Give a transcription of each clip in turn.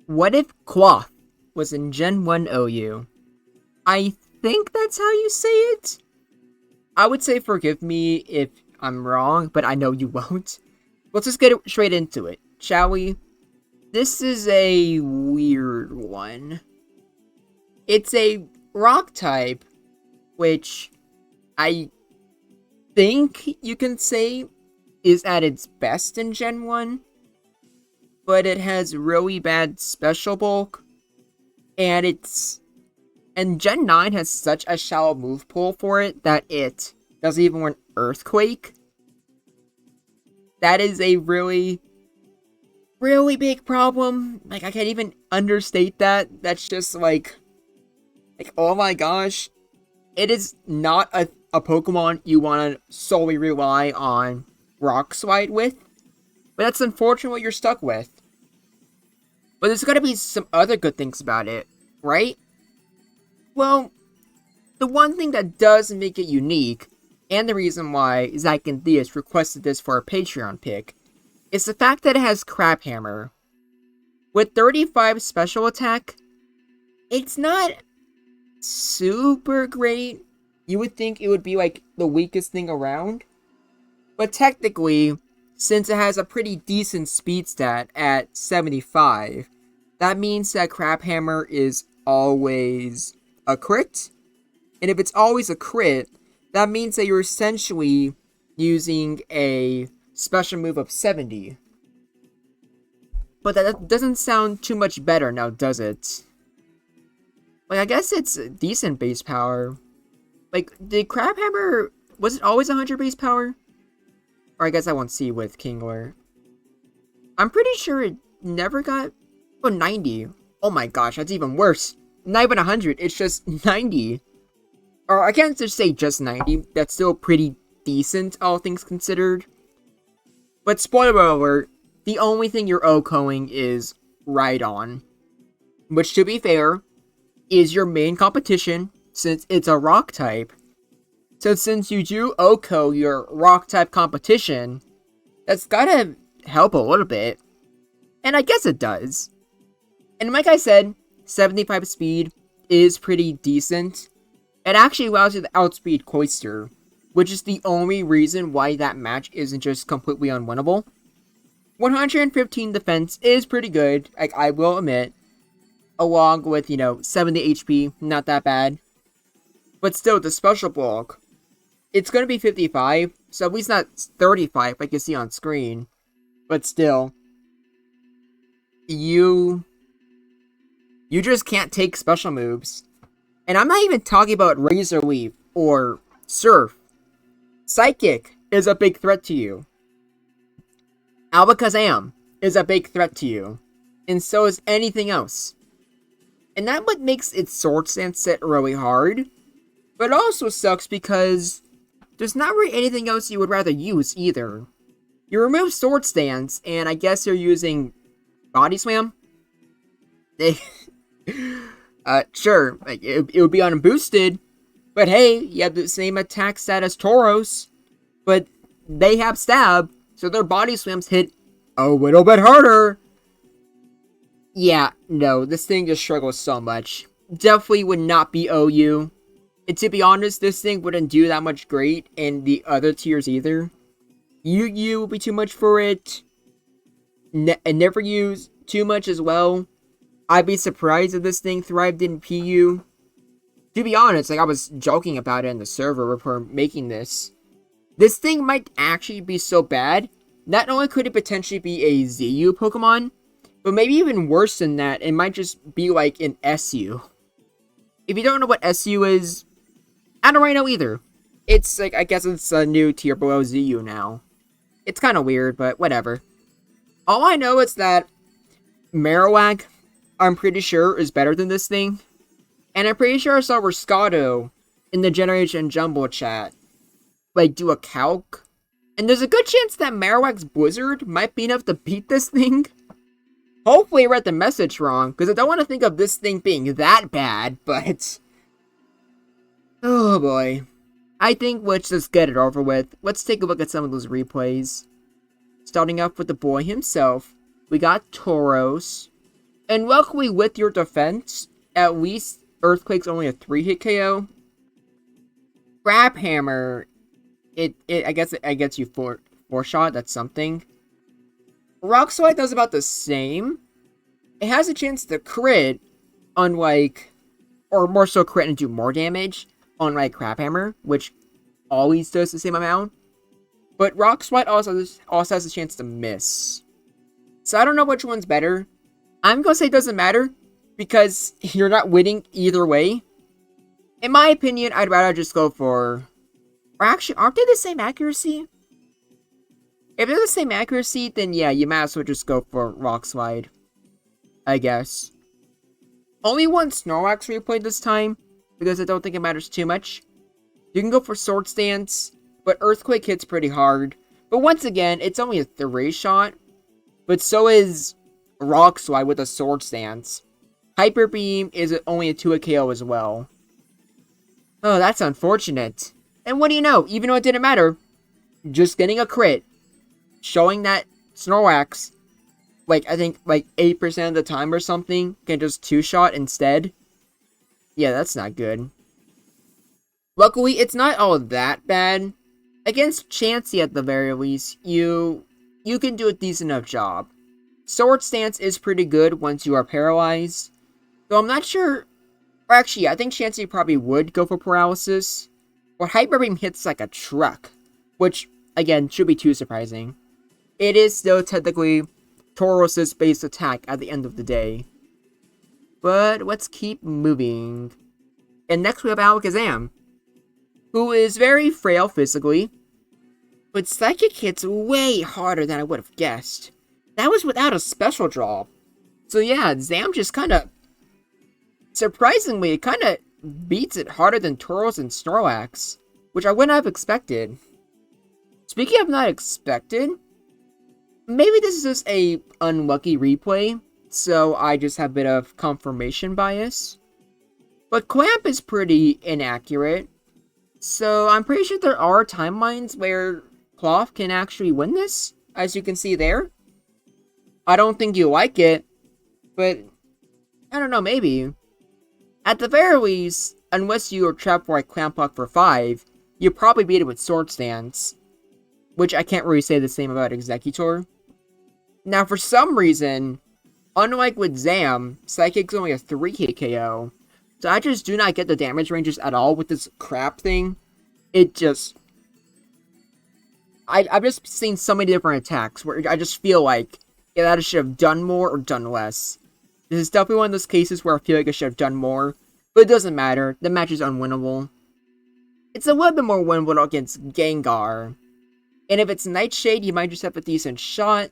What if Klawf was in Gen 1 OU? I think that's how you say it. I would say forgive me if I'm wrong, but I know you won't. Let's just get straight into it, shall we? This is a weird one. It's a rock type, which I think you can say is at its best in Gen 1, but it has really bad special bulk, and Gen 9 has such a shallow move pool for it that it doesn't even want Earthquake. That is a really, really big problem. Like, I can't even understate that. That's just like, oh my gosh. It is not a Pokemon you want to solely rely on Rock Slide with. But that's unfortunately what you're stuck with. But there's gotta be some other good things about it, right? Well, the one thing that does make it unique, and the reason why Zach and Theus requested this for a Patreon pick, is the fact that it has Crab Hammer. With 35 special attack, it's not super great. You would think it would be like the weakest thing around. But technically, since it has a pretty decent speed stat at 75, that means that Crab Hammer is always a crit. And if it's always a crit, that means that you're essentially using a special move of 70. But that doesn't sound too much better now, does it? Like, I guess it's decent base power. Like, did Crab Hammer, was it always 100 base power? Or I guess I won't see with Kingler. I'm pretty sure it never got... Oh, 90. Oh my gosh, that's even worse. Not even 100, it's just 90. Or I can't just say just 90. That's still pretty decent, all things considered. But spoiler alert, the only thing you're OHKOing is Rhydon. Which, to be fair, is your main competition, since it's a rock type. So since you do OHKO your rock type competition, that's gotta help a little bit. And I guess it does. And like I said, 75 speed is pretty decent. It actually allows you to outspeed Cloyster, which is the only reason why that match isn't just completely unwinnable. 115 defense is pretty good, like I will admit. Along with, 70 HP, not that bad. But still, the special bulk, it's going to be 55, so at least not 35 like you see on screen. But still, you just can't take special moves. And I'm not even talking about Razor Leaf or Surf. Psychic is a big threat to you. Alakazam is a big threat to you. And so is anything else. And that's what makes its Sword Stance set really hard. But it also sucks because there's not really anything else you would rather use either. You remove Sword Stance, and I guess you're using Body Slam? Sure, it would be unboosted, but hey, you have the same attack stat as Tauros, but they have Stab, so their Body Slams hit a little bit harder. Yeah, no, this thing just struggles so much. Definitely would not be OU. And to be honest, this thing wouldn't do that much great in the other tiers either. UU would be too much for it. And never use too much as well. I'd be surprised if this thing thrived in PU. To be honest, I was joking about it in the server before making this. This thing might actually be so bad, not only could it potentially be a ZU Pokemon, but maybe even worse than that, it might just be like an SU. If you don't know what SU is, I don't really know either. It's like, I guess it's a new tier below ZU now. It's kind of weird, but whatever. All I know is that Marowak, I'm pretty sure, is better than this thing. And I'm pretty sure I saw Rascato in the Generation Jumble chat, do a calc. And there's a good chance that Marowak's Blizzard might be enough to beat this thing. Hopefully I read the message wrong, because I don't want to think of this thing being that bad, but... Oh boy. I think let's just get it over with. Let's take a look at some of those replays. Starting off with the boy himself, we got Tauros. And luckily, with your defense, at least Earthquake's only a 3-hit KO. Grab Hammer, I guess it gets you 4 shot, that's something. Rock Slide does about the same. It has a chance to crit, unlike, or more so crit and do more damage, unlike Crab Hammer, which always does the same amount. But Rock Slide also has a chance to miss. So I don't know which one's better. I'm gonna say it doesn't matter, because you're not winning either way. In my opinion, I'd rather just go for... Or actually, aren't they the same accuracy? If they're the same accuracy, then yeah, you might as well just go for Rock Slide, I guess. Only one Snorlax replayed this time, because I don't think it matters too much. You can go for Sword Stance, but Earthquake hits pretty hard. But once again, it's only a 3-shot, but so is Rock Slide with a Sword Stance. Hyper Beam is only a 2-hit KO as well. Oh, that's unfortunate. And what do you know, even though it didn't matter, just getting a crit, showing that Snorlax, I think 8% of the time or something, can just 2-shot instead. Yeah, that's not good. Luckily, it's not all that bad. Against Chansey at the very least, you can do a decent enough job. Sword Stance is pretty good once you are paralyzed. So I'm not sure... Or actually, yeah, I think Chansey probably would go for paralysis. Or Hyper Beam hits like a truck. Which, again, should be too surprising. It is still technically Tauros' base attack at the end of the day. But let's keep moving. And next we have Alakazam, who is very frail physically, but Psychic hits way harder than I would have guessed. That was without a special draw. So yeah, Zam just surprisingly, it kind of beats it harder than Tauros and Snorlax, which I wouldn't have expected. Speaking of not expected, maybe this is just a unlucky replay, so I just have a bit of confirmation bias. But Clamp is pretty inaccurate, so I'm pretty sure there are timelines where Klawf can actually win this, as you can see there. I don't think you like it, but I don't know, maybe. At the very least, unless you are trapped for a Clamp Block for 5, you probably beat it with Sword Stance, which I can't really say the same about Executor. Now, for some reason, unlike with Zam, Psychic's only a 3-hit KO, so I just do not get the damage ranges at all with this crap thing. It just... I've just seen so many different attacks where I just feel like, yeah, that I should have done more or done less. This is definitely one of those cases where I feel like I should have done more, but it doesn't matter. The match is unwinnable. It's a little bit more winnable against Gengar. And if it's Nightshade, you might just have a decent shot.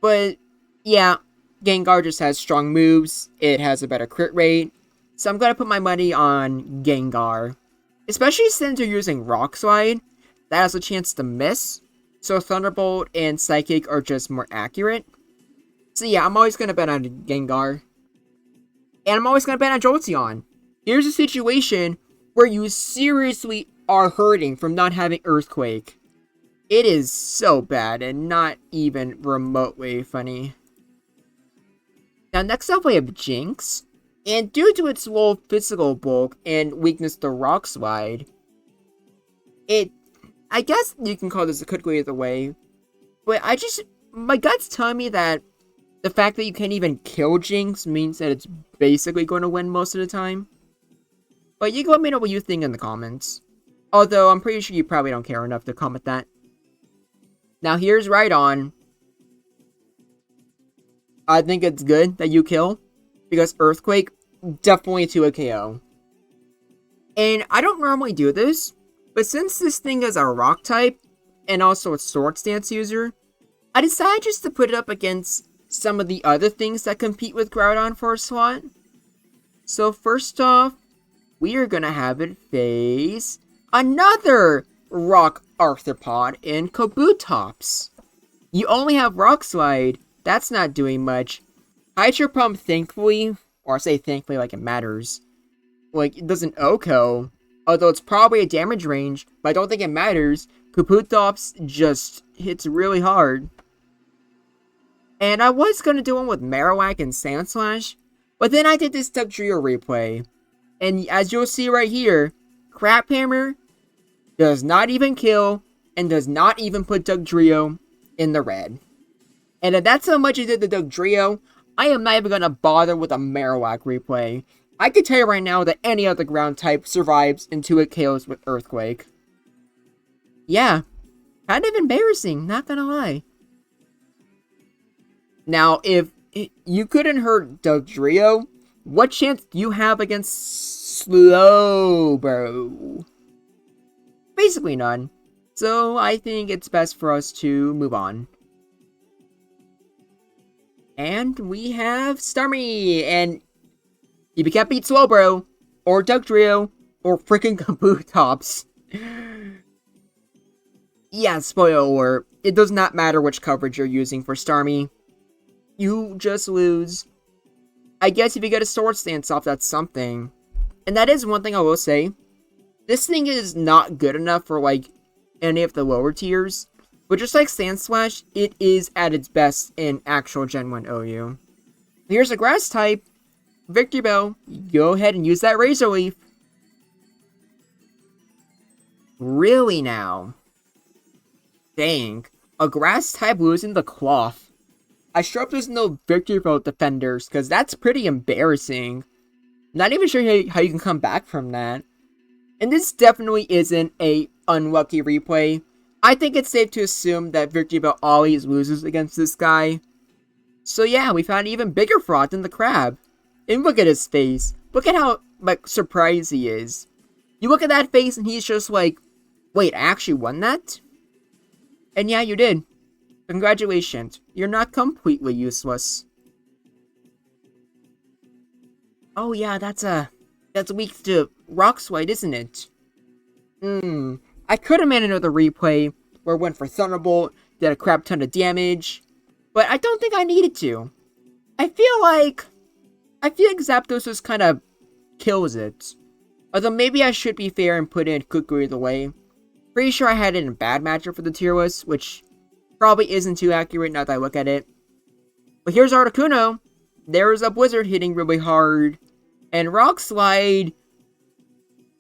But, yeah, Gengar just has strong moves. It has a better crit rate. So I'm going to put my money on Gengar. Especially since you're using Rock Slide. That has a chance to miss. So Thunderbolt and Psychic are just more accurate. So yeah, I'm always going to bet on Gengar. And I'm always going to bet on Jolteon. Here's a situation where you seriously are hurting from not having Earthquake. It is so bad and not even remotely funny. Now next up we have Jinx. And due to its low physical bulk and weakness to Rock Slide, I guess you can call this a could go either way. But my gut's telling me that the fact that you can't even kill Jinx means that it's basically going to win most of the time. But you can let me know what you think in the comments. Although, I'm pretty sure you probably don't care enough to comment that. Now, here's Rhydon. I think it's good that you kill, because Earthquake, definitely to a KO. And I don't normally do this, but since this thing is a Rock type, and also a Sword Stance user, I decided just to put it up against some of the other things that compete with Groudon for a slot. So first off, we are gonna have it face another Rock Arthropod in Kabutops. You only have Rock Slide, that's not doing much. Hydro Pump, thankfully, or I say thankfully like it matters, it doesn't OHKO, although it's probably a damage range, but I don't think it matters. Kabutops just hits really hard. And I was gonna do one with Marowak and Sandslash, but then I did this Dugtrio replay. And as you'll see right here, Crap Hammer does not even kill and does not even put Dugtrio in the red. And if that's how much you did the Dugtrio, I am not even gonna bother with a Marowak replay. I can tell you right now that any other ground type survives until it KOs with Earthquake. Yeah, kind of embarrassing, not gonna lie. Now, if you couldn't hurt Dugtrio, what chance do you have against Slowbro? Basically none. So I think it's best for us to move on. And we have Starmie, and you can't beat Slowbro, or Dugtrio, or freaking Kabutops. Yeah, spoiler alert, it does not matter which coverage you're using for Starmie. You just lose. I guess if you get a Swords Dance off, that's something. And that is one thing I will say. This thing is not good enough for, like, any of the lower tiers. But just like Sandslash, it is at its best in actual Gen 1 OU. Here's a Grass type. Victory Bell, go ahead and use that Razor Leaf. Really now? Dang. A Grass type losing the Klawf. I sure hope there's no Victory Bell defenders, because that's pretty embarrassing. Not even sure how you can come back from that. And this definitely isn't a unlucky replay. I think it's safe to assume that Victory Bell always loses against this guy. So yeah, we found an even bigger fraud than the crab. And look at his face. Look at how, like, surprised he is. You look at that face and he's just like, wait, I actually won that? And yeah, you did. Congratulations. You're not completely useless. Oh yeah, that's weak to Rock Slide, isn't it? I could have made another replay where I went for Thunderbolt, did a crap ton of damage, but I don't think I needed to. I feel like Zapdos just kind of kills it. Although maybe I should be fair and put in Kukui the way. Pretty sure I had it in a bad matchup for the tier list, which probably isn't too accurate now that I look at it. But here's Articuno. There's a Blizzard hitting really hard. And Rock Slide,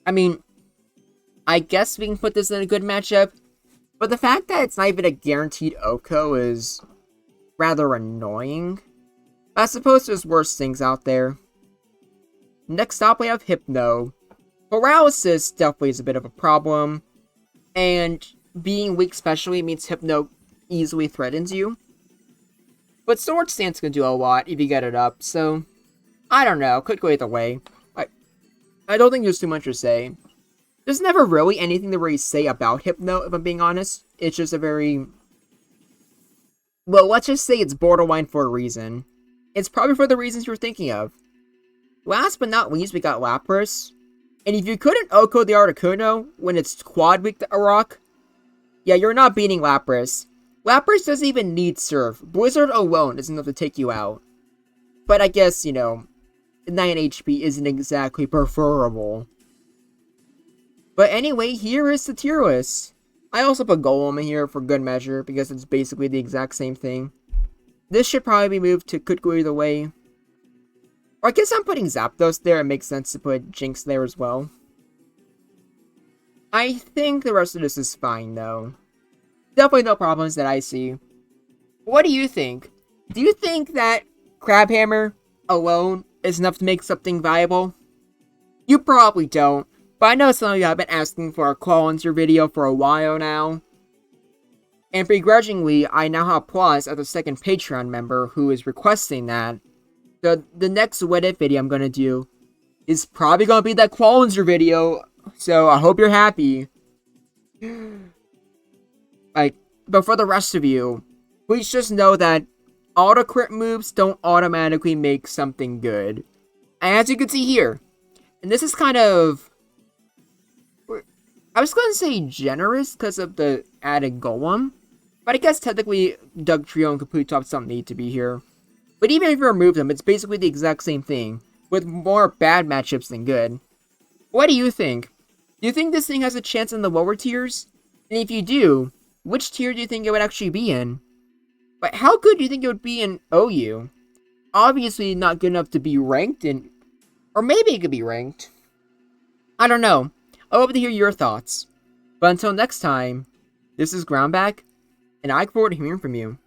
I mean, I guess we can put this in a good matchup. But the fact that it's not even a guaranteed OHKO is rather annoying. I suppose there's worse things out there. Next up, we have Hypno. Paralysis definitely is a bit of a problem. And being weak specially means Hypno easily threatens you. But Sword Stance can do a lot if you get it up, so I don't know, could go either way. I don't think there's too much to say. There's never really anything to really say about Hypno, if I'm being honest. It's just a very... well, let's just say it's borderline for a reason. It's probably for the reasons you're thinking of. Last but not least, we got Lapras. And if you couldn't OHKO the Articuno when it's quad weak to a rock, yeah, you're not beating Lapras. Lapras doesn't even need Surf. Blizzard alone is enough to take you out. But I guess, you know, 9 HP isn't exactly preferable. But anyway, here is the tier list. I also put Golem in here for good measure, because it's basically the exact same thing. This should probably be moved to could go either way. Or I guess I'm putting Zapdos there, it makes sense to put Jinx there as well. I think the rest of this is fine though. Definitely no problems that I see. What do you think? Do you think that Crabhammer alone is enough to make something viable? You probably don't, but I know some of you have been asking for a Claw-Answer video for a while now. And begrudgingly, I now have Applause as a second Patreon member who is requesting that. So the next What If video I'm gonna do is probably gonna be that Claw-Answer video, so I hope you're happy. But for the rest of you, please just know that auto-crit moves don't automatically make something good. And as you can see here, and this is kind of... I was going to say generous because of the added Golem, but I guess technically Dugtrio and Kabutops don't need to be here. But even if you remove them, it's basically the exact same thing, with more bad matchups than good. What do you think? Do you think this thing has a chance in the lower tiers? And if you do, which tier do you think it would actually be in? But how good do you think it would be in OU? Obviously not good enough to be ranked in... Or maybe it could be ranked. I don't know. I hope to hear your thoughts. But until next time, this is Groundback, and I look forward to hearing from you.